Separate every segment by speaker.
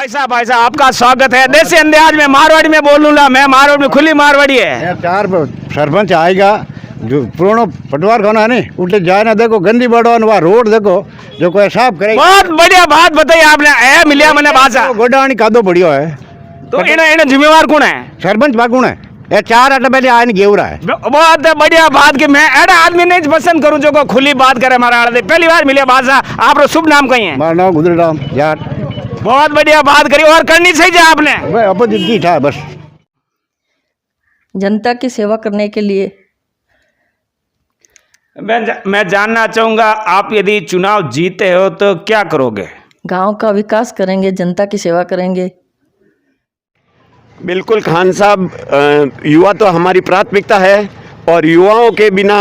Speaker 1: भाई साहब आपका स्वागत है। देसी अंदाज में मारवाड़ी में बोलूंगा मैं, मारवाड़ी में खुली मारवाड़ी है।
Speaker 2: चार सरपंच आएगा जो पुरानो पटवार खाना है नहीं उठे जाए ना, देखो गंदी बड़ो वहाँ रोड देखो जो कोई साफ करे।
Speaker 1: बहुत बढ़िया बात बताई आपने। ए मिलिया मैंने भाषा
Speaker 2: गोडावणी कादो बढ़ियो है
Speaker 1: तो इन्हें जिम्मेवार कौन है?
Speaker 2: सरपंच बागुण है। ये चार अड्डा पहले आए गेवरा है।
Speaker 1: बहुत बढ़िया बात की मैं ऐसा आदमी नहीं पसंद करूं जो को खुली बात करे। हमारा पहली बार मिलिया भाषा। आप शुभ नाम कहीं है?
Speaker 2: हमारा नाम गुजराम यार।
Speaker 1: बहुत बढ़िया बात करी और करनी चाहिए आपने।
Speaker 2: अब जिंदगी था बस
Speaker 3: जनता की सेवा करने के लिए।
Speaker 1: मैं जानना चाहूंगा आप यदि चुनाव जीते हो तो क्या करोगे?
Speaker 3: गांव का विकास करेंगे, जनता की सेवा करेंगे।
Speaker 4: बिल्कुल खान साहब, युवा तो हमारी प्राथमिकता है और युवाओं के बिना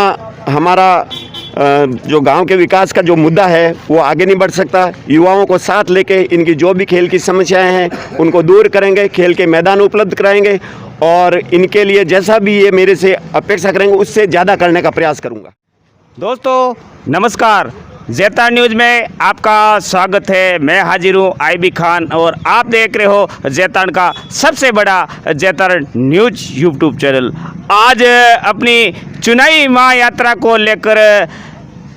Speaker 4: हमारा जो गांव के विकास का जो मुद्दा है वो आगे नहीं बढ़ सकता। युवाओं को साथ लेके इनकी जो भी खेल की समस्याएं हैं उनको दूर करेंगे, खेल के मैदान उपलब्ध कराएंगे और इनके लिए जैसा भी ये मेरे से अपेक्षा करेंगे उससे ज़्यादा करने का प्रयास करूँगा।
Speaker 1: दोस्तों नमस्कार, ज़ैतान न्यूज़ में आपका स्वागत है। मैं हाजिर हूँ आईबी खान और आप देख रहे हो ज़ैतान का सबसे बड़ा ज़ैतान न्यूज़ यूट्यूब चैनल। आज अपनी चुनावी महायात्रा को लेकर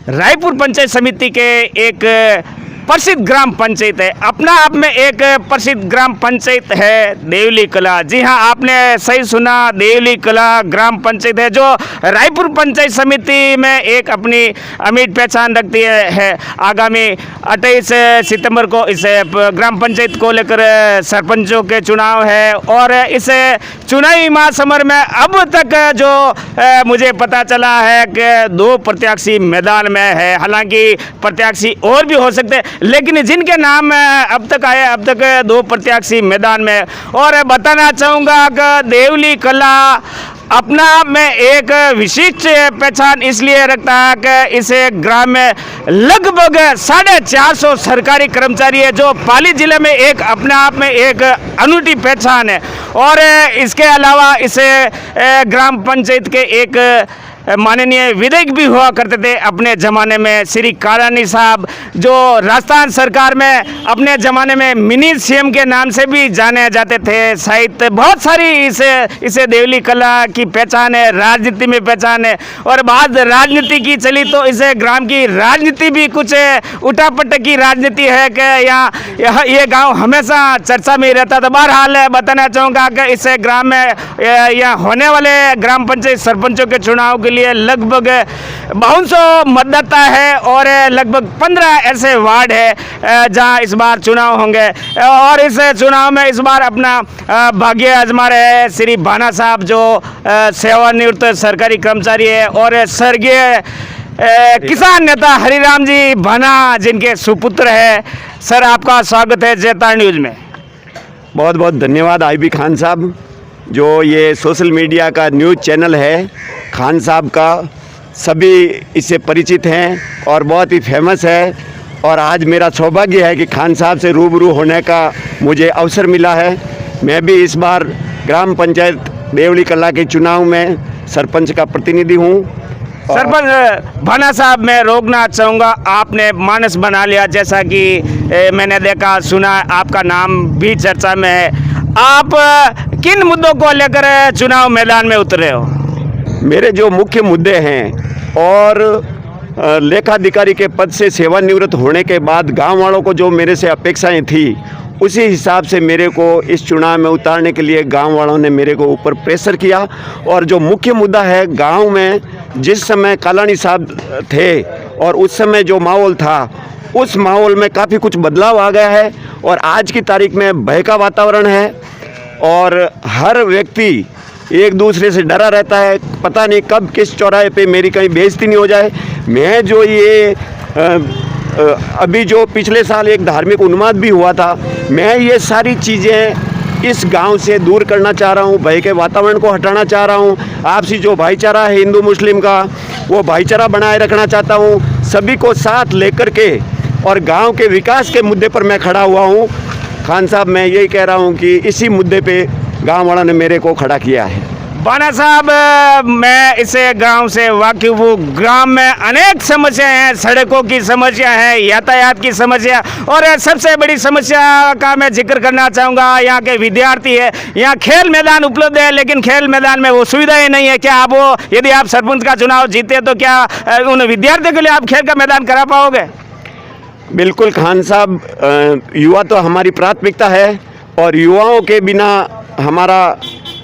Speaker 1: रायपुर पंचायत समिति के एक प्रसिद्ध ग्राम पंचायत है, अपना आप में एक प्रसिद्ध ग्राम पंचायत है देवली कला। जी हाँ, आपने सही सुना, देवली कला ग्राम पंचायत है जो रायपुर पंचायत समिति में एक अपनी अमिट पहचान रखती है। आगामी 28 सितंबर को इस ग्राम पंचायत को लेकर सरपंचों के चुनाव है और इस चुनावी महासमर में अब तक जो मुझे पता चला है कि 2 प्रत्याशी मैदान में है। हालांकि प्रत्याशी और भी हो सकते हैं लेकिन जिनके नाम अब तक आए, अब तक 2 प्रत्याशी मैदान में। और बताना चाहूँगा कि देवली कला अपना में एक विशिष्ट पहचान इसलिए रखता है कि इस ग्राम में लगभग 450 सरकारी कर्मचारी है जो पाली जिले में एक अपने आप में एक अनूठी पहचान है। और इसके अलावा इस ग्राम पंचायत के एक माननीय विधायक भी हुआ करते थे अपने ज़माने में, श्री कालानी साहब, जो राजस्थान सरकार में अपने ज़माने में मिनी सीएम के नाम से भी जाने जाते थे। साहित्य बहुत सारी इसे देवली कला की पहचान है, राजनीति में पहचान है। और बात राजनीति की चली तो इस ग्राम की राजनीति भी कुछ उठापटक की राजनीति है कि यहाँ ये गांव हमेशा चर्चा में ही रहता था। बहरहाल बताना चाहूँगा कि इस ग्राम में यहाँ होने वाले ग्राम पंचायत सरपंचों के चुनाव के लिए लगभग 52 मतदाता है और लगभग 15 ऐसे वार्ड है जहां इस बार चुनाव होंगे। और इस चुनाव में इस बार अपना भाग्य आजमा रहे हैं श्री भाना साहब जो सेवानिवृत्त सरकारी कर्मचारी है और स्वर्गीय किसान नेता हरिराम जी भाना जिनके सुपुत्र है। सर आपका स्वागत है ज़ैतान न्यूज़ में।
Speaker 4: बहुत बहुत धन्यवाद आईबी खान साहब। जो ये सोशल मीडिया का न्यूज़ चैनल है खान साहब का, सभी इससे परिचित हैं और बहुत ही फेमस है। और आज मेरा सौभाग्य है कि खान साहब से रूबरू होने का मुझे अवसर मिला है। मैं भी इस बार ग्राम पंचायत देवली कला के चुनाव में सरपंच का प्रतिनिधि हूँ।
Speaker 1: सरपंच भाना साहब, मैं रोकना चाहूँगा, आपने मानस बना लिया जैसा कि मैंने देखा सुना, आपका नाम भी चर्चा में है। आप किन मुद्दों को लेकर चुनाव मैदान में उतरे हो?
Speaker 4: मेरे जो मुख्य मुद्दे हैं और लेखाधिकारी के पद से सेवानिवृत्त होने के बाद गांव वालों को जो मेरे से अपेक्षाएं थी उसी हिसाब से मेरे को इस चुनाव में उतारने के लिए गांव वालों ने मेरे को ऊपर प्रेशर किया। और जो मुख्य मुद्दा है, गांव में जिस समय कालानी साहब थे और उस समय जो माहौल था उस माहौल में काफ़ी कुछ बदलाव आ गया है और आज की तारीख में भय का वातावरण है और हर व्यक्ति एक दूसरे से डरा रहता है। पता नहीं कब किस चौराहे पे मेरी कहीं बेइज्जती नहीं हो जाए। मैं जो ये अभी जो पिछले साल एक धार्मिक उन्माद भी हुआ था, मैं ये सारी चीज़ें इस गांव से दूर करना चाह रहा हूँ, भय के वातावरण को हटाना चाह रहा हूँ। आपसी जो भाईचारा है हिंदू मुस्लिम का, वो भाईचारा बनाए रखना चाहता हूँ, सभी को साथ लेकर के। और गांव के विकास के मुद्दे पर मैं खड़ा हुआ हूँ। खान साहब, मैं यही कह रहा हूँ कि इसी मुद्दे पे गांव वालों ने मेरे को खड़ा किया है।
Speaker 1: बाना साहब, मैं इसे गांव से वाकिफ हूँ। ग्राम में अनेक समस्याएं हैं, सड़कों की समस्या है, यातायात की समस्या, और सबसे बड़ी समस्या का मैं जिक्र करना चाहूँगा, यहाँ के विद्यार्थी है। यहाँ खेल मैदान उपलब्ध है, लेकिन खेल मैदान में वो सुविधाएं नहीं है। क्या आप वो, यदि आप सरपंच का चुनाव जीते तो क्या उन विद्यार्थियों के लिए आप खेल का मैदान करा पाओगे?
Speaker 4: बिल्कुल खान साहब, युवा तो हमारी प्राथमिकता है और युवाओं के बिना हमारा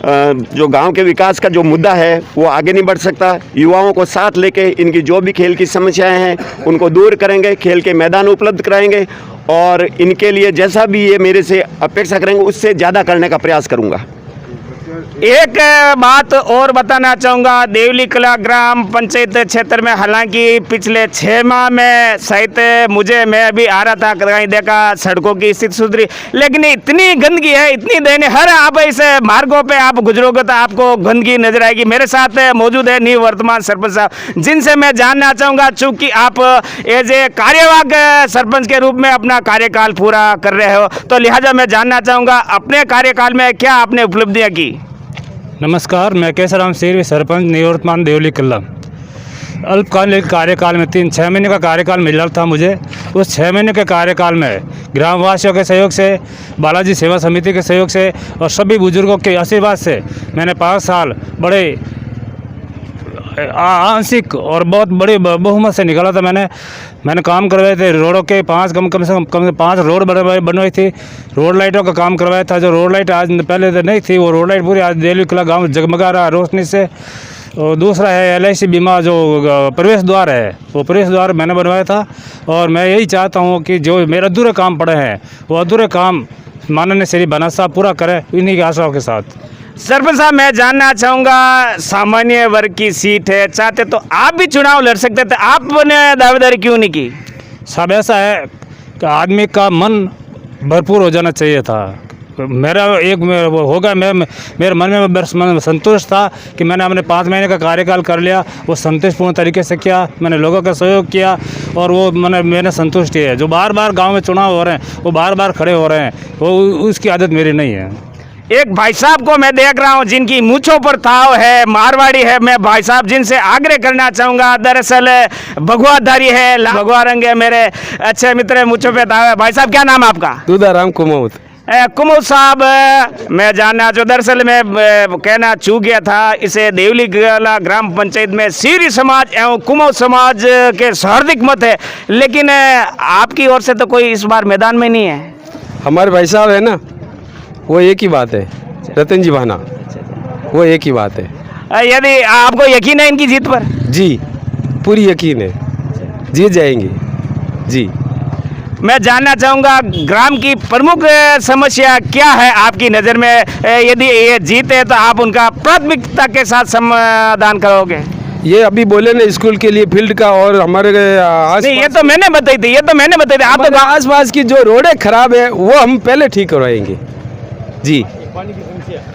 Speaker 4: जो गांव के विकास का जो मुद्दा है वो आगे नहीं बढ़ सकता। युवाओं को साथ लेके इनकी जो भी खेल की समस्याएं हैं उनको दूर करेंगे, खेल के मैदान उपलब्ध कराएंगे और इनके लिए जैसा भी ये मेरे से अपेक्षा करेंगे उससे ज़्यादा करने का प्रयास करूँगा।
Speaker 1: एक बात और बताना चाहूँगा, देवली कला ग्राम पंचायत क्षेत्र में हालांकि पिछले 6 माह में शायद मैं अभी आ रहा था, कहीं देखा सड़कों की स्थिति सुधरी, लेकिन इतनी गंदगी है, इतनी दयनीय, हर आप इस मार्गों पे आप गुजरोगे तो आपको गंदगी नजर आएगी। मेरे साथ मौजूद है निवर्तमान सरपंच साहब, जिनसे मैं जानना चाहूँगा, चूँकि आप एज ए कार्यवाहक सरपंच के रूप में अपना कार्यकाल पूरा कर रहे हो, तो लिहाजा मैं जानना चाहूँगा अपने कार्यकाल में क्या आपने उपलब्धियाँ की?
Speaker 5: नमस्कार, मैं केसराम सिंह, सरपंच निवर्तमान देवली कल्ला। अल्पकालिक कार्यकाल में 6 महीने का कार्यकाल मिला था मुझे। उस 6 महीने के कार्यकाल में ग्रामवासियों के सहयोग से, बालाजी सेवा समिति के सहयोग से और सभी बुजुर्गों के आशीर्वाद से मैंने 5 साल बड़े आंशिक और बहुत बड़ी बहुमत से निकाला था। मैंने काम करवाए थे रोडों के 5 कम से 5 रोड बनवाई थी। रोड लाइटों का काम करवाया था। जो रोड लाइट आज पहले तो नहीं थी, वो रोड लाइट पूरी आज देवली कला गाँव जगमगा रहा रोशनी से। और दूसरा है LIC बीमा, जो प्रवेश द्वार है, वो प्रवेश द्वार मैंने बनवाया था। और मैं यही चाहता हूँ कि जो मेरे अधूरे काम पड़े हैं वो अधूरे काम माननीय श्री बाना साहब पूरा करें, इन्हीं की आशाओं के साथ।
Speaker 1: सरपंच साहब, मैं जानना चाहूँगा, सामान्य वर्ग की सीट है, चाहते तो आप भी चुनाव लड़ सकते थे, आपने दावेदारी क्यों नहीं की?
Speaker 5: साहब ऐसा है कि आदमी का मन भरपूर हो जाना चाहिए था। मेरा वो होगा, मेरे मन में संतुष्ट था कि मैंने अपने 5 महीने का कार्यकाल कर लिया, वो संतुष्टपूर्ण तरीके से किया, मैंने लोगों का सहयोग किया और वो मैंने संतुष्टि है। जो बार बार गांव में चुनाव हो रहे हैं, वो बार बार खड़े हो रहे हैं, वो उसकी आदत मेरी नहीं है।
Speaker 1: एक भाई साहब को मैं देख रहा हूं जिनकी मूंछों पर ताव है, मारवाड़ी है। मैं भाई साहब जिनसे आग्रह करना चाहूँगा, दरअसल भगवाधारी है, भगवा रंग है, मेरे अच्छे मित्र, मूंछों पे ताव है। भाई साहब, क्या नाम आपका?
Speaker 6: दूधाराम कुमौत।
Speaker 1: कुमौत साहब, मैं जानना जो दरअसल मैं कहना चूक गया था, इसे देवली कला ग्राम पंचायत में सीरी समाज एवं कुमौत समाज के हार्दिक मत है, लेकिन आपकी ओर से तो कोई इस बार मैदान में नहीं है।
Speaker 6: हमारे भाई साहब है ना, वो एक ही बात है, रतन जी भाना, वो एक ही बात है।
Speaker 1: यदि आपको यकीन है इनकी जीत पर?
Speaker 6: जी, पूरी यकीन है, जीत जाएंगे जी।
Speaker 1: मैं जानना चाहूँगा, ग्राम की प्रमुख समस्या क्या है आपकी नज़र में? यदि ये जीते तो आप उनका प्राथमिकता के साथ समाधान करोगे?
Speaker 6: ये अभी बोले ना स्कूल के लिए फील्ड का, और हमारे
Speaker 1: नहीं, ये तो मैंने बताई थी, आप तो
Speaker 6: आस पास की जो रोडें खराब है वो हम पहले ठीक करवाएंगे जी।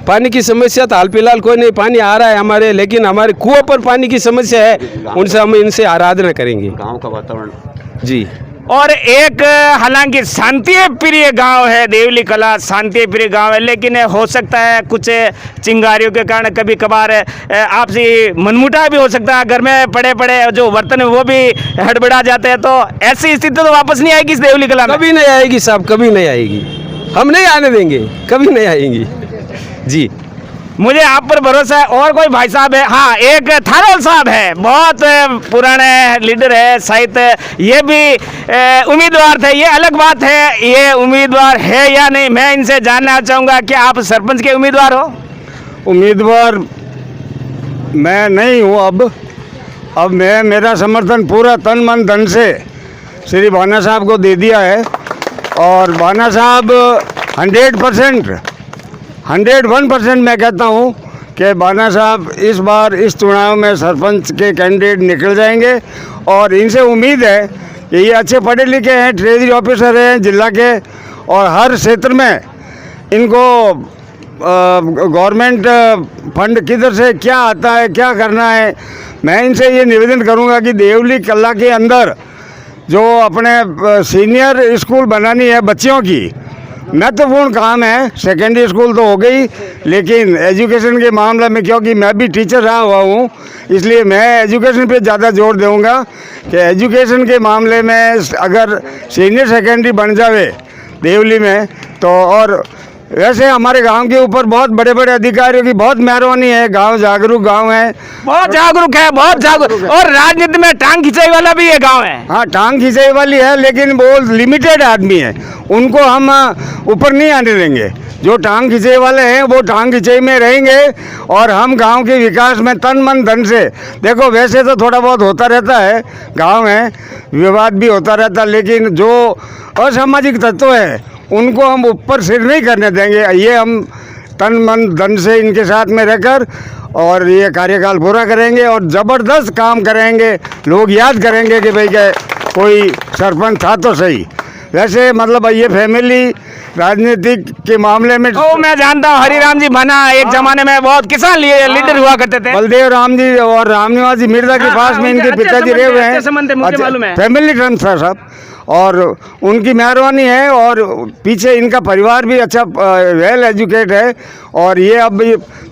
Speaker 6: पानी की समस्या तो हाल फिलहाल कोई नहीं, पानी आ रहा है हमारे, लेकिन हमारे कुआं पर पानी की समस्या है, उनसे हम इनसे आराधना करेंगे
Speaker 4: गाँव का वातावरण
Speaker 6: जी।
Speaker 1: और एक हालांकि शांति प्रिय गांव है देवली कला, शांति प्रिय गांव है, लेकिन हो सकता है कुछ चिंगारियों के कारण कभी कभार आपसी मनमुटाव भी हो सकता है। घर में पड़े पड़े जो बर्तन है वो भी हड़बड़ा जाते हैं, तो ऐसी स्थिति तो वापस नहीं आएगी इस देवली कला में?
Speaker 6: कभी नहीं आएगी साहब, कभी नहीं आएगी, हम नहीं आने देंगे, कभी नहीं आएंगी जी।
Speaker 1: मुझे आप पर भरोसा है। और कोई भाई साहब है? हाँ, एक थारोल साहब है, बहुत पुराने लीडर है, शायद ये भी उम्मीदवार थे। ये अलग बात है, ये उम्मीदवार है या नहीं, मैं इनसे जानना चाहूँगा, क्या आप सरपंच के उम्मीदवार हो?
Speaker 2: उम्मीदवार मैं नहीं हूँ। अब मेरा समर्थन पूरा तन मन धन से श्री बाना साहब को दे दिया है, और बाना साहब 101% मैं कहता हूँ कि बाना साहब इस बार इस चुनाव में सरपंच के कैंडिडेट निकल जाएंगे। और इनसे उम्मीद है कि ये अच्छे पढ़े लिखे हैं, ट्रेजरी ऑफिसर हैं जिला के, और हर क्षेत्र में इनको गवर्नमेंट फंड किधर से क्या आता है, क्या करना है। मैं इनसे ये निवेदन करूँगा कि देवली कला के अंदर जो अपने सीनियर स्कूल बनानी है बच्चियों की, महत्वपूर्ण काम है। सेकेंडरी स्कूल तो हो गई, लेकिन एजुकेशन के मामले में, क्योंकि मैं भी टीचर रहा हुआ हूँ, इसलिए मैं एजुकेशन पे ज़्यादा जोर दूंगा कि एजुकेशन के मामले में अगर सीनियर सेकेंडरी बन जावे देवली में तो, और वैसे हमारे गांव के ऊपर बहुत बड़े बड़े अधिकारियों की बहुत मेहरबानी है। गांव जागरूक गांव है,
Speaker 1: बहुत जागरूक है, बहुत जागरूक, और राजनीति में टांग खिंचाई वाला भी ये गांव है।
Speaker 2: हाँ, टांग खिंचाई वाली है, लेकिन वो लिमिटेड आदमी है, उनको हम ऊपर नहीं आने देंगे। जो टांग खिंचाई वाले हैं वो टांग खिंचाई में रहेंगे, और हम गांव के विकास में तन मन धन से, देखो वैसे तो थोड़ा बहुत होता रहता है, गांव है, विवाद भी होता रहता, लेकिन जो असामाजिक तत्व है उनको हम ऊपर सिर नहीं करने देंगे। ये हम तन मन धन से इनके साथ में रहकर और ये कार्यकाल पूरा करेंगे और ज़बरदस्त काम करेंगे। लोग याद करेंगे कि भाई क्या कोई सरपंच था तो सही। वैसे मतलब ये फैमिली राजनीतिक के मामले में
Speaker 1: तो मैं जानता हूँ हरिराम जी भाना एक जमाने में बहुत किसान लीडर हुआ करते थे।
Speaker 2: बलदेव राम जी और रामनिवास जी मिर्जा के पास में इनके पिताजी रहे हुए हैं, फैमिली टर्म था साहब, और उनकी मेहरबानी है। और पीछे इनका परिवार भी अच्छा वेल एजुकेट है, और ये अब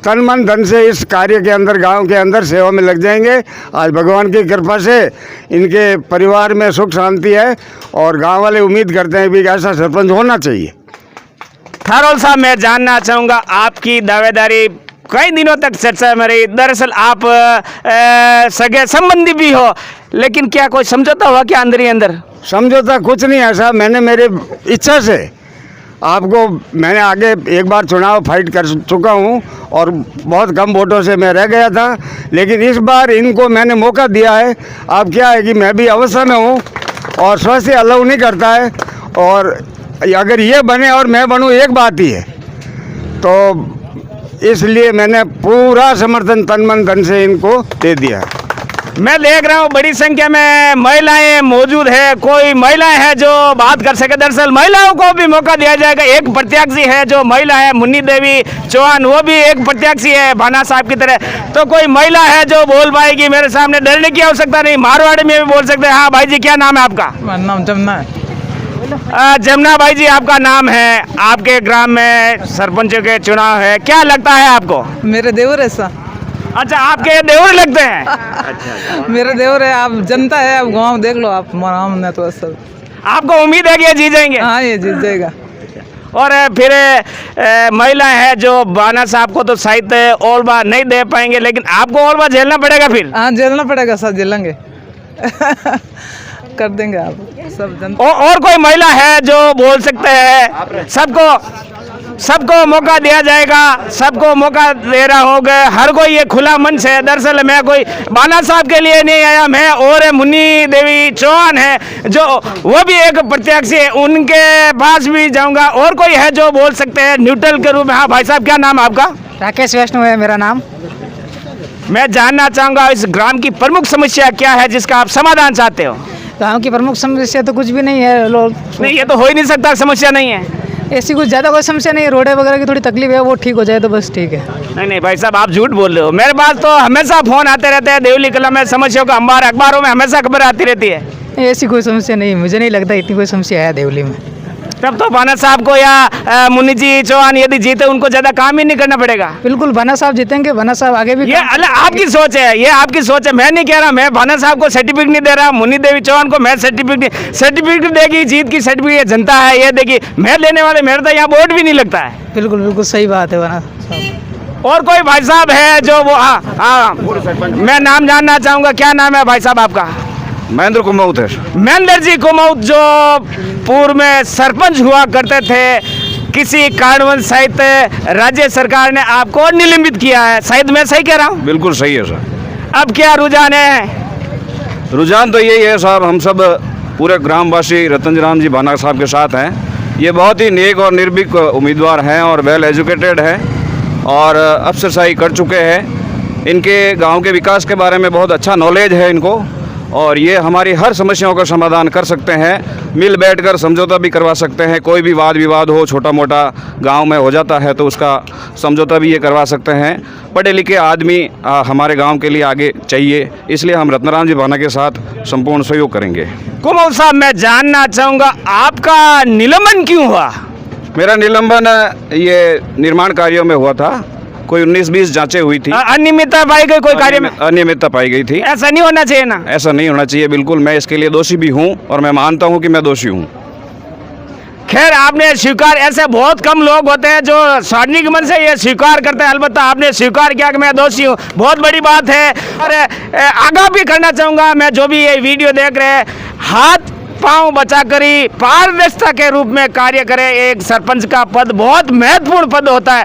Speaker 2: तन मन धन से इस कार्य के अंदर, गांव के अंदर सेवा में लग जाएंगे। आज भगवान की कृपा से इनके परिवार में सुख शांति है, और गांव वाले उम्मीद करते हैं भी ऐसा सरपंच होना चाहिए।
Speaker 1: थारोल साहब, मैं जानना चाहूँगा, आपकी दावेदारी कई दिनों तक चर्चा में रही। दरअसल आप सगे संबंधी भी हो, लेकिन क्या कोई समझौता हुआ क्या अंदर ही अंदर?
Speaker 2: समझौता कुछ नहीं है साहब, मैंने मेरे इच्छा से आपको, मैंने आगे एक बार चुनाव फाइट कर चुका हूँ और बहुत कम वोटों से मैं रह गया था, लेकिन इस बार इनको मैंने मौका दिया है। अब क्या है कि मैं भी अवस्था में हूँ और स्वास्थ्य अलाउ नहीं करता है, और अगर ये बने और मैं बनूँ एक बात ही है, तो इसलिए मैंने पूरा समर्थन तन मन धन से इनको दे दिया है।
Speaker 1: मैं देख रहा हूँ बड़ी संख्या में महिलाएं मौजूद है। कोई महिलाएं हैं जो बात कर सके? दरअसल महिलाओं को भी मौका दिया जाएगा। एक प्रत्याशी है जो महिला है, मुन्नी देवी चौहान, वो भी एक प्रत्याशी है भाना साहब की तरह। तो कोई महिला है जो बोल पाएगी मेरे सामने? डरने की आवश्यकता नहीं, मारवाड़ी में भी बोल सकते हैं। हाँ भाई जी, क्या नाम है आपका?
Speaker 7: मेरा नाम जमुना है।
Speaker 1: जमुना भाई जी, आपका नाम है, आपके ग्राम में सरपंच के चुनाव है, क्या लगता है आपको?
Speaker 7: मेरे देवर है सा।
Speaker 1: अच्छा, आपके देवर लगते हैं? अच्छा,
Speaker 7: मेरे देवर है। आप जनता है, आप गाँव देख लो, आप मराम ने तो सब।
Speaker 1: आपको उम्मीद है कि ये जीत जाएंगे?
Speaker 7: हाँ, ये जीत जाएगा।
Speaker 1: और फिर महिलाएं हैं जो बाना साहब को तो शायद और बार नहीं दे पाएंगे, लेकिन आपको और बार झेलना पड़ेगा फिर?
Speaker 7: हाँ, झेलना पड़ेगा सर, झेलेंगे। कर देंगे आप सब जनता।
Speaker 1: और कोई महिला है जो बोल सकते हैं? सबको मौका दिया जाएगा, सबको मौका दे रहा होगा, हर कोई ये खुला मंच है। दरअसल मैं कोई बाना साहब के लिए नहीं आया, मैं और मुन्नी देवी चौहान है जो वो भी एक प्रत्याशी है, उनके पास भी जाऊंगा। और कोई है जो बोल सकते हैं न्यूट्रल के रूप में? हाँ भाई साहब, क्या नाम है आपका?
Speaker 8: राकेश वैष्णव है मेरा नाम।
Speaker 1: मैं जानना चाहूँगा इस ग्राम की प्रमुख समस्या क्या है जिसका आप समाधान चाहते हो?
Speaker 8: गाँव की प्रमुख समस्या तो कुछ भी नहीं है। लोग
Speaker 1: नहीं, ये तो हो ही नहीं सकता, समस्या नहीं है
Speaker 8: ऐसी कुछ ज़्यादा कोई समस्या नहीं है। रोडे वगैरह की थोड़ी तकलीफ है, वो ठीक हो जाए तो बस ठीक है।
Speaker 1: नहीं भाई साहब, आप झूठ बोल रहे हो। मेरे पास तो हमेशा फोन आते रहते हैं देवली कला में, समस्याओं का अंबार, अखबारों में हमेशा खबर आती रहती है।
Speaker 8: ऐसी कोई समस्या नहीं, मुझे नहीं लगता इतनी कोई समस्या है देवली में।
Speaker 1: तब तो भाना साहब को या मुन्नी जी चौहान यदि जीते उनको ज़्यादा काम ही नहीं करना पड़ेगा।
Speaker 8: बिल्कुल, भाना साहब जीतेंगे, भाना साहब आगे भी।
Speaker 1: ये आपकी सोच है, ये आपकी सोच है, मैं नहीं कह रहा। मैं भाना साहब को सर्टिफिकेट नहीं दे रहा, मुन्नी देवी चौहान को मैं सर्टिफिकेट देगी, जीत की सर्टिफिकेट जनता है ये देगी, मैं लेने वाले, मेरा तो यहाँ वोट भी नहीं लगता है।
Speaker 8: बिल्कुल बिल्कुल सही बात है भाना साहब।
Speaker 1: और कोई भाई साहब है जो वो? हाँ, मैं नाम जानना चाहूँगा, क्या नाम है भाई साहब आपका?
Speaker 2: महेंद्र कुमाऊत है।
Speaker 1: महेंद्र जी कुमाऊत जो पूर्व में सरपंच हुआ करते थे, किसी कारणवश शायद राज्य सरकार ने आपको निलंबित किया है, शायद मैं सही कह रहा हूँ?
Speaker 2: बिल्कुल सही है सर।
Speaker 1: अब क्या रुझान है?
Speaker 2: रुझान तो यही है साहब, हम सब पूरे ग्रामवासी रतन राम जी भाना साहब के साथ हैं। ये बहुत ही नेक और निर्भीक उम्मीदवार हैं और वेल एजुकेटेड हैं और अफसरशाही कर चुके हैं। इनके गांव के विकास के बारे में बहुत अच्छा नॉलेज है इनको, और ये हमारी हर समस्याओं का समाधान कर सकते हैं। मिल बैठकर समझौता भी करवा सकते हैं। कोई भी वाद विवाद हो, छोटा मोटा गांव में हो जाता है तो उसका समझौता भी ये करवा सकते हैं। पढ़े लिखे आदमी हमारे गांव के लिए आगे चाहिए, इसलिए हम रत्नाराम जी भाना के साथ संपूर्ण सहयोग करेंगे।
Speaker 1: कुमाऊत साहब, मैं जानना चाहूँगा आपका निलंबन क्यों हुआ?
Speaker 9: मेरा निलंबन ये निर्माण कार्यों में हुआ था। कोई 19-20 जांचें हुई थी,
Speaker 1: अनियमितता पाई गई कोई कार्य में?
Speaker 9: अनियमितता पाई गई थी।
Speaker 1: ऐसा नहीं होना चाहिए ना।
Speaker 9: ऐसा नहीं होना चाहिए, बिल्कुल। मैं इसके लिए दोषी भी हूँ और मैं मानता हूँ कि मैं दोषी हूँ।
Speaker 1: खैर, आपने स्वीकार, ऐसे बहुत कम लोग होते हैं जो सार्वजनिक मन से ये स्वीकार करते हैं। अलबत्ता आपने स्वीकार किया कि मैं दोषी हूँ, बहुत बड़ी बात है। और आगाह भी करना चाहूँगा, मैं जो भी ये वीडियो देख रहे हैं, हाथ पांव बचाकर ही पारदर्शिता के रूप में कार्य करें। एक सरपंच का पद बहुत महत्वपूर्ण पद होता है,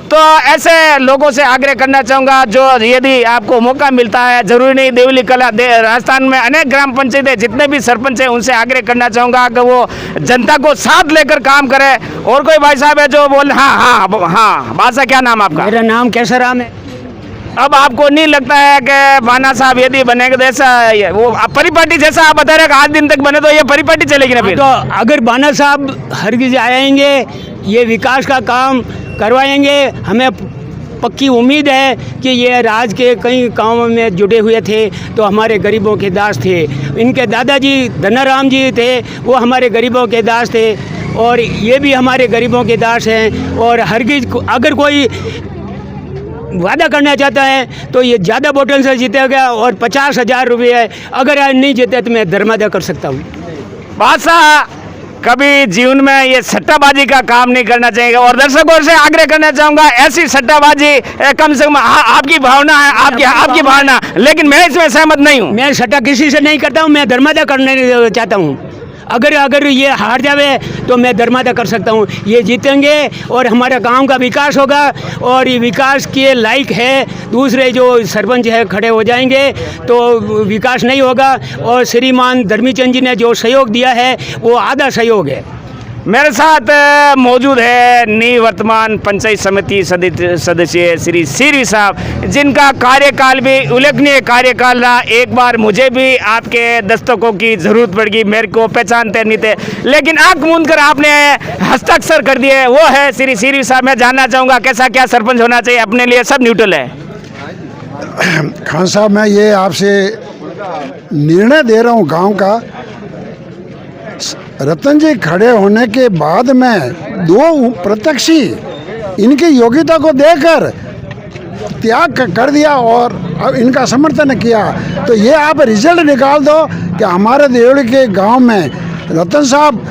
Speaker 1: तो ऐसे लोगों से आग्रह करना चाहूँगा जो यदि आपको मौका मिलता है, जरूरी नहीं देवली कला राजस्थान में अनेक ग्राम पंचायतें जितने भी सरपंच हैं उनसे आग्रह करना चाहूँगा कि वो जनता को साथ लेकर काम करें। और कोई भाई साहब है जो बोल, हाँ बादशाह, क्या नाम आपका?
Speaker 2: मेरा नाम केसराम है।
Speaker 1: अब आपको नहीं लगता है कि बाना साहब यदि बनेंगे तो ऐसा वो परिपाटी जैसा आप बता रहे हैं 8 दिन तक बने तो ये परिपाटी चलेगी ना? फिर
Speaker 2: तो अगर बाना साहब हरगिज आएंगे, ये विकास का काम करवाएंगे, हमें पक्की उम्मीद है कि ये राज्य के कई कामों में जुड़े हुए थे, तो हमारे गरीबों के दास थे। इनके दादाजी धनाराम जी थे, वो हमारे गरीबों के दास थे, और ये भी हमारे गरीबों के दास हैं। और हरगिज अगर कोई वादा करना चाहता है तो ये ज़्यादा वोटों से जीतेगा, और 50,000 रुपये अगर आज नहीं जीते तो मैं धर्मादा कर सकता हूँ।
Speaker 1: बादशाह, कभी जीवन में ये सट्टाबाजी का काम नहीं करना चाहिए, और दर्शकों से आग्रह करना चाहूँगा ऐसी सट्टाबाजी कम से कम आपकी भावना है, आपकी भावना, लेकिन मैं इसमें सहमत नहीं हूँ।
Speaker 2: मैं सट्टा किसी से नहीं करता हूँ, मैं धर्मादा करने चाहता हूँ। अगर ये हार जावे तो मैं धर्मादा कर सकता हूँ। ये जीतेंगे और हमारा गांव का विकास होगा, और ये विकास के लायक है। दूसरे जो सरपंच है खड़े हो जाएंगे तो विकास नहीं होगा। और श्रीमान धर्मीचंद जी ने जो सहयोग दिया है वो आधा सहयोग है।
Speaker 1: मेरे साथ मौजूद है निवर्तमान पंचायत समिति सदस्य श्री सीरी साहब, जिनका कार्यकाल भी उल्लेखनीय कार्यकाल रहा। एक बार मुझे भी आपके दस्तकों की ज़रूरत पड़ गई, मेरे को पहचानते नहीं थे, लेकिन आंख मूंद कर आपने हस्ताक्षर कर दिए। वो है श्री सीरी साहब। मैं जानना चाहूँगा कैसा क्या सरपंच होना चाहिए? अपने लिए सब न्यूट्रल है।
Speaker 10: खान साहब, मैं ये आपसे निर्णय दे रहा हूँ गांव का। रतन जी खड़े होने के बाद में 2 प्रत्याशी इनकी योग्यता को देकर त्याग कर दिया और अब इनका समर्थन किया, तो ये आप रिजल्ट निकाल दो कि हमारे देवड़ी के गांव में रतन साहब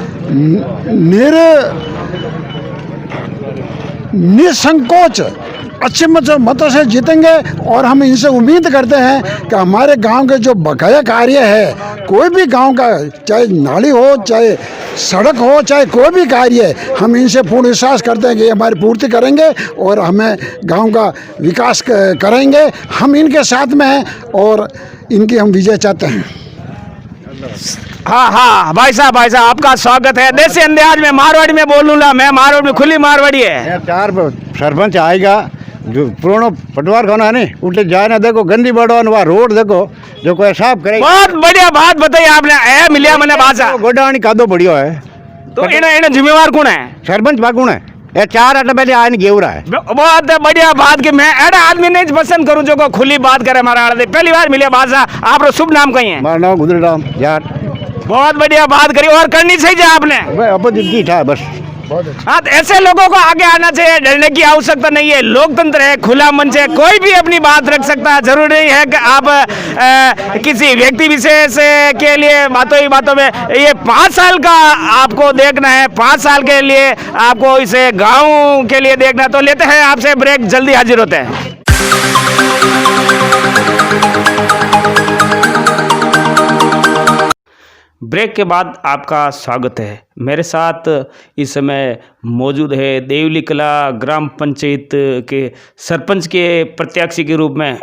Speaker 10: निसंकोच अच्छे मतों से जीतेंगे। और हम इनसे उम्मीद करते हैं कि हमारे गांव के जो बकाया कार्य है, कोई भी गांव का, चाहे नाली हो, चाहे सड़क हो, चाहे कोई भी कार्य, हम इनसे पूर्ण विश्वास करते हैं कि ये हमारी पूर्ति करेंगे और हमें गांव का विकास करेंगे। हम इनके साथ में हैं और इनकी हम विजय चाहते हैं।
Speaker 1: हाँ भाई साहब आपका स्वागत है। देसी अंदाज में मारवाड़ी में बोलूँगा मैं, मारवाड़ी में खुली मारवाड़ी है।
Speaker 2: 4 सरपंच आएगा जो पुराना पटवार खाना है नहीं, उल्टे जाए ना, देखो गंदी बड़ो वहाँ रोड देखो जो कोई साफ करे।
Speaker 1: बहुत बढ़िया बात बताई आपने। मिलिया मैंने बादशाह
Speaker 2: गोडानी कादो बढ़िया है,
Speaker 1: तो इन्हें जिम्मेवार कौन है?
Speaker 2: सरपंच बागुण है। ये 4 अड्डा पहले आए गेवरा है।
Speaker 1: बहुत बढ़िया बात कि मैं ऐसा आदमी नहीं पसंद करूँ जो को खुली बात करे। हमारा पहली बार मिले बादशाह। आप शुभ नाम कहीं है?
Speaker 2: हमारा नाम गुजराम यार।
Speaker 1: बहुत बढ़िया बात करी और करनी चाहिए आपने।
Speaker 2: अपोजिट था बस।
Speaker 1: हाँ, तो ऐसे लोगों को आगे आना चाहिए, डरने की आवश्यकता नहीं है। लोकतंत्र है, खुला मंच है, कोई भी अपनी बात रख सकता है। जरूरी नहीं है कि आप किसी व्यक्ति विशेष के लिए बातों में। ये 5 साल का आपको देखना है, 5 साल के लिए आपको इसे गाँव के लिए देखना। तो लेते हैं आपसे ब्रेक, जल्दी हाजिर होते हैं। ब्रेक के बाद आपका स्वागत है। मेरे साथ इस समय मौजूद है देवली कला ग्राम पंचायत के सरपंच के प्रत्याशी के रूप में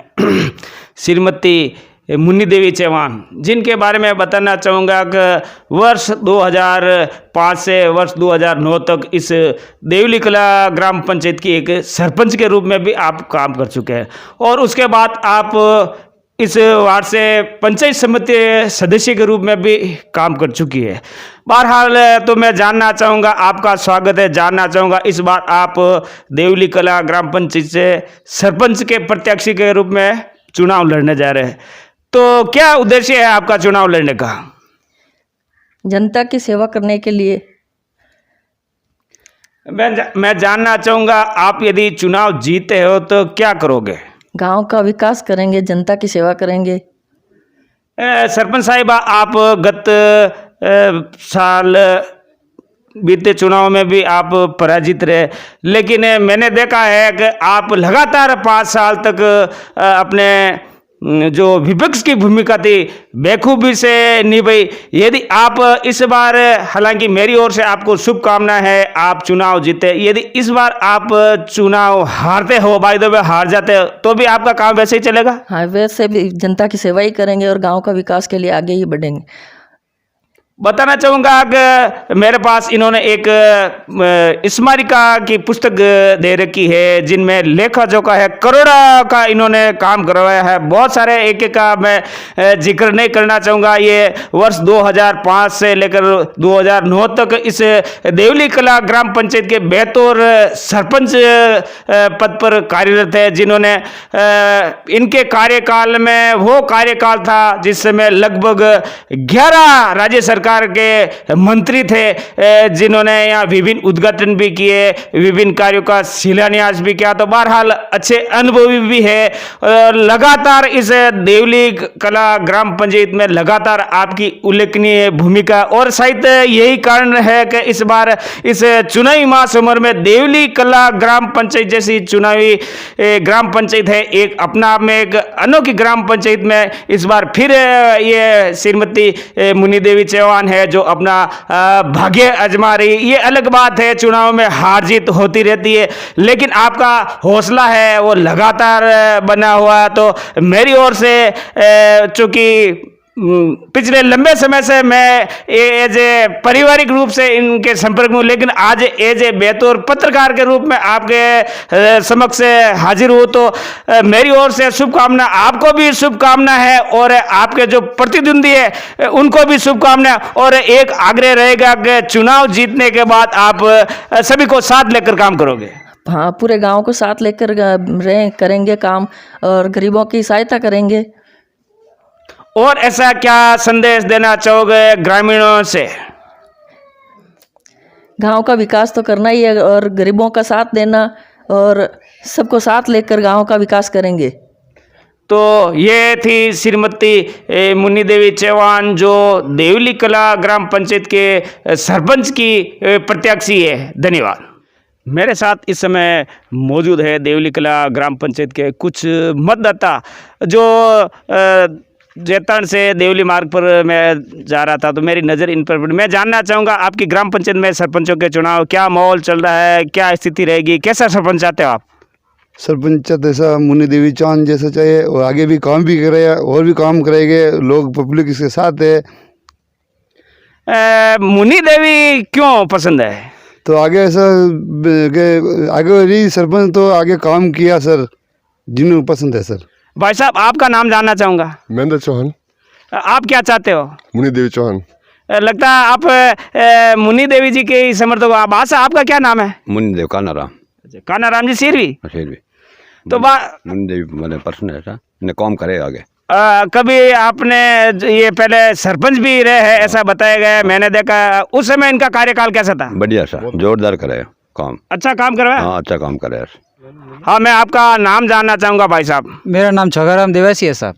Speaker 1: श्रीमती मुन्नी देवी चौहान, जिनके बारे में बताना चाहूँगा कि वर्ष 2005 से वर्ष 2009 तक इस देवली कला ग्राम पंचायत की एक सरपंच के रूप में भी आप काम कर चुके हैं, और उसके बाद आप इस वार्ड से पंचायत समिति सदस्य के रूप में भी काम कर चुकी है। बहरहाल तो मैं जानना चाहूँगा, आपका स्वागत है, जानना चाहूँगा इस बार आप देवली कला ग्राम पंचायत से सरपंच के प्रत्याशी के रूप में चुनाव लड़ने जा रहे हैं, तो क्या उद्देश्य है आपका चुनाव लड़ने का?
Speaker 3: जनता की सेवा करने के लिए।
Speaker 1: मैं जानना चाहूँगा, आप यदि चुनाव जीते हो तो क्या करोगे?
Speaker 3: गांव का विकास करेंगे, जनता की सेवा करेंगे।
Speaker 1: सरपंच साहिबा, आप गत साल बीते चुनाव में भी आप पराजित रहे, लेकिन मैंने देखा है कि आप लगातार 5 साल तक अपने जो विपक्ष की भूमिका थी बेखूबी से निभाई। यदि आप इस बार, हालांकि मेरी ओर से आपको शुभकामना है, आप चुनाव जीते, यदि इस बार आप चुनाव हारते हो, बाय द वे हार जाते हो, तो भी आपका काम वैसे ही चलेगा?
Speaker 3: हाँ, वैसे भी जनता की सेवा ही करेंगे और गांव का विकास के लिए आगे ही बढ़ेंगे।
Speaker 1: बताना चाहूँगा कि मेरे पास इन्होंने एक स्मारिका की पुस्तक दे रखी है, जिनमें लेखा जोखा है, करोड़ा का इन्होंने काम करवाया है। बहुत सारे एक एक का मैं जिक्र नहीं करना चाहूँगा। ये वर्ष 2005 से लेकर 2009 तक इस देवली कला ग्राम पंचायत के बेतौर सरपंच पद पर कार्यरत है, जिन्होंने इनके कार्यकाल में वो कार्यकाल था जिस समय लगभग 11 राज्य सरकार के मंत्री थे, जिन्होंने यहाँ विभिन्न उद्घाटन भी किए, विभिन्न कार्यों का शिलान्यास भी किया। तो बहरहाल अच्छे अनुभवी भी है। लगातार इस देवली कला ग्राम पंचायत में लगातार आपकी उल्लेखनीय भूमिका, और शायद यही कारण है कि इस बार इस चुनावी महासमर में देवली कला ग्राम पंचायत जैसी चुनावी ग्राम पंचायत है, एक अपना आप में एक अनोखी ग्राम पंचायत में इस बार फिर ये श्रीमती मुनि देवी चौहान है जो अपना भाग्य आजमा रही। ये अलग बात है, चुनाव में हार जीत होती रहती है, लेकिन आपका हौसला है वो लगातार बना हुआ है। तो मेरी ओर से चूंकि पिछले लंबे समय से मैं एज ए पारिवारिक रूप से इनके संपर्क में हूँ, लेकिन आज एज ए बेतौर पत्रकार के रूप में आपके समक्ष हाजिर हूँ, तो मेरी ओर से शुभकामना, आपको भी शुभकामना है और आपके जो प्रतिद्वंदी है उनको भी शुभकामना। और एक आग्रह रहेगा कि चुनाव जीतने के बाद आप सभी को साथ लेकर काम करोगे।
Speaker 3: हाँ, पूरे गांव को साथ लेकर करेंगे काम और गरीबों की सहायता करेंगे।
Speaker 1: और ऐसा क्या संदेश देना चाहोगे ग्रामीणों से?
Speaker 3: गांव का विकास तो करना ही है और गरीबों का साथ देना, और सबको साथ लेकर गांव का विकास करेंगे।
Speaker 1: तो ये थी श्रीमती मुनि देवी चौहान, जो देवली कला ग्राम पंचायत के सरपंच की प्रत्याशी है। धन्यवाद। मेरे साथ इस समय मौजूद है देवली कला ग्राम पंचायत के कुछ मतदाता, जो जैतान से देवली मार्ग पर मैं जा रहा था, तो मेरी नज़र इन पर पड़ी। मैं जानना चाहूँगा, आपकी ग्राम पंचायत में सरपंचों के चुनाव क्या माहौल चल रहा है, क्या स्थिति रहेगी, कैसा सरपंच चाहते हो आप?
Speaker 2: सरपंच जैसा मुनि देवी चौहान जैसा चाहिए, और आगे भी काम भी करे और भी काम करेंगे, लोग पब्लिक इसके साथ है।
Speaker 1: मुनि देवी क्यों पसंद है?
Speaker 2: तो आगे ऐसा आगे रही सरपंच तो आगे काम किया सर, जिन्हें पसंद है सर।
Speaker 1: भाई साहब, आपका नाम जानना चाहूँगा।
Speaker 11: महेंद्र चौहान।
Speaker 1: आप क्या चाहते हो?
Speaker 11: मुनि देवी चौहान।
Speaker 1: लगता है आप मुनि देवी जी के समर्थक हो। बादशाह, आपका क्या नाम है?
Speaker 4: मुनि देव कानाराम।
Speaker 1: कानाराम जी सिरवी। तो
Speaker 4: मुनि देवी मैंने पर्सन है ऐसा, ने काम करे आगे।
Speaker 1: कभी आपने ये पहले सरपंच भी रहे हैं ऐसा बताया गया है, मैंने देखा। उस समय इनका कार्यकाल कैसा था?
Speaker 4: बढ़िया सा, जोरदार करे काम।
Speaker 1: अच्छा काम करवाया?
Speaker 4: हाँ, अच्छा काम करे।
Speaker 1: हाँ, मैं आपका नाम जानना चाहूँगा भाई साहब।
Speaker 7: मेरा नाम छोगाराम देवासी है साहब।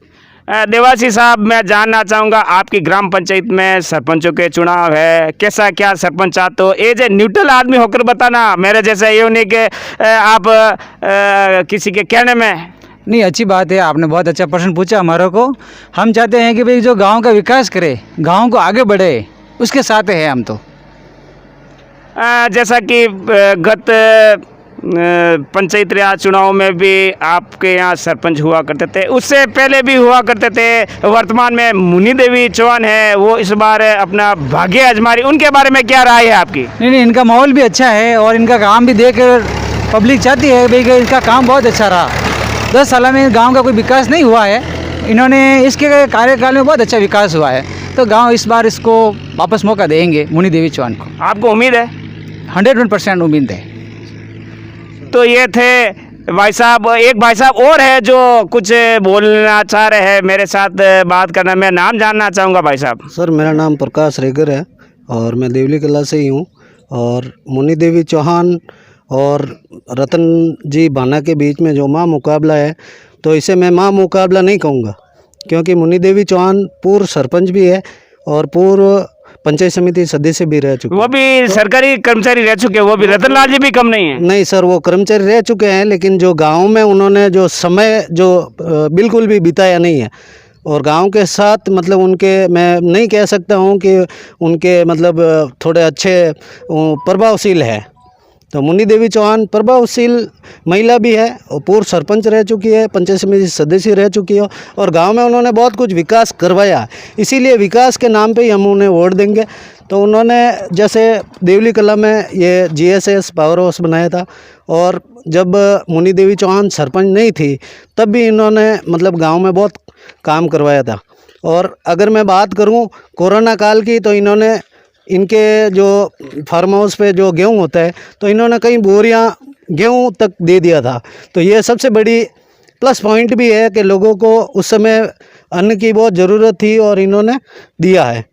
Speaker 1: देवासी साहब, मैं जानना चाहूँगा, आपकी ग्राम पंचायत में सरपंचों के चुनाव है, कैसा क्या सरपंच चाहते हो? एज ए न्यूट्रल आदमी होकर बताना, मेरे जैसा ये नहीं कि आप किसी के कहने में।
Speaker 7: नहीं, अच्छी बात है, आपने बहुत अच्छा प्रश्न पूछा हमारे को। हम चाहते हैं कि भाई जो गांव का विकास करे, गांव को आगे बढ़े, उसके साथ हैं हम। तो
Speaker 1: जैसा कि गत पंचायत राज चुनाव में भी आपके यहाँ सरपंच हुआ करते थे, उससे पहले भी हुआ करते थे, वर्तमान में मुनि देवी चौहान है, वो इस बार अपना भाग्य आजमा रही। उनके बारे में क्या राय है आपकी?
Speaker 7: नहीं, इनका माहौल भी अच्छा है और इनका काम भी देख पब्लिक चाहती है भाई कि इनका काम बहुत अच्छा रहा। 10 साल में गाँव का कोई विकास नहीं हुआ है, इन्होंने इसके कार्यकाल में बहुत अच्छा विकास हुआ है। तो गाँव इस बार इसको वापस मौका देंगे मुनि देवी चौहान को।
Speaker 1: आपको उम्मीद है?
Speaker 7: 100% उम्मीद है।
Speaker 1: तो ये थे भाई साहब। एक भाई साहब और है जो कुछ बोलना चाह रहे हैं, मेरे साथ बात करना। मैं नाम जानना चाहूँगा भाई साहब।
Speaker 12: सर, मेरा नाम प्रकाश रेगर है और मैं देवली कला से ही हूँ।
Speaker 7: और मुनि देवी चौहान और रतन जी भाना के बीच में जो मुकाबला है, तो इसे मैं मुकाबला नहीं कहूँगा, क्योंकि मुनि देवी चौहान पूर्व सरपंच भी है और पूर्व पंचायत समिति सदस्य भी रह चुके हैं।
Speaker 1: वो भी सरकारी कर्मचारी रह चुके हैं, वो भी रतनलाल जी भी कम नहीं है।
Speaker 7: नहीं सर, वो कर्मचारी रह चुके हैं, लेकिन जो गांव में उन्होंने जो समय जो बिल्कुल भी बिताया नहीं है, और गांव के साथ मतलब उनके, मैं नहीं कह सकता हूं कि उनके मतलब थोड़े अच्छे प्रभावशील है। तो मुनि देवी चौहान प्रभावशील महिला भी है और पूर्व सरपंच रह चुकी है, पंचायत समिति सदस्य रह चुकी है, और गांव में उन्होंने बहुत कुछ विकास करवाया, इसीलिए विकास के नाम पे ही हम उन्हें वोट देंगे। तो उन्होंने जैसे देवली कला में ये GSS पावर हाउस बनाया था, और जब मुनि देवी चौहान सरपंच नहीं थी तब भी इन्होंने मतलब गांव में बहुत काम करवाया था। और अगर मैं बात करूं कोरोना काल की, तो इन्होंने इनके जो फार्म हाउस पे जो गेहूं होता है, तो इन्होंने कई बोरियां गेहूं तक दे दिया था। तो ये सबसे बड़ी प्लस पॉइंट भी है कि लोगों को उस समय अन्न की बहुत ज़रूरत थी और इन्होंने दिया है।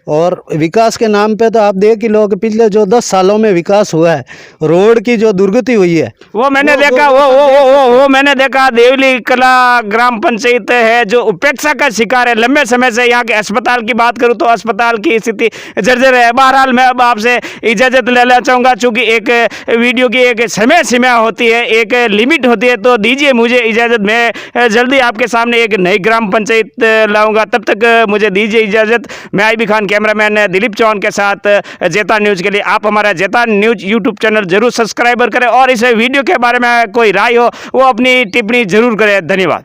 Speaker 7: और विकास के नाम पे तो आप देख ही लो कि पिछले जो 10 सालों में विकास हुआ है, रोड की जो दुर्गति हुई है
Speaker 1: वो मैंने देखा, वो मैंने देखा। देवली कला ग्राम पंचायत है जो उपेक्षा का शिकार है लंबे समय से। यहाँ के अस्पताल की बात करूँ तो अस्पताल की स्थिति जर्जर है। बहरहाल मैं अब आपसे इजाज़त लेना चाहूँगा, चूँकि एक वीडियो की एक समय सीमा होती है, एक लिमिट होती है, तो दीजिए मुझे इजाज़त। मैं जल्दी आपके सामने एक नई ग्राम पंचायत लाऊंगा, तब तक मुझे दीजिए इजाज़त। मैं आईबी खान, कैमरामैन दिलीप चौहान के साथ जेतान न्यूज़ के लिए। आप हमारा जेतान न्यूज़ यूट्यूब चैनल जरूर सब्सक्राइबर करें, और इस वीडियो के बारे में कोई राय हो वो अपनी टिप्पणी जरूर करें। धन्यवाद।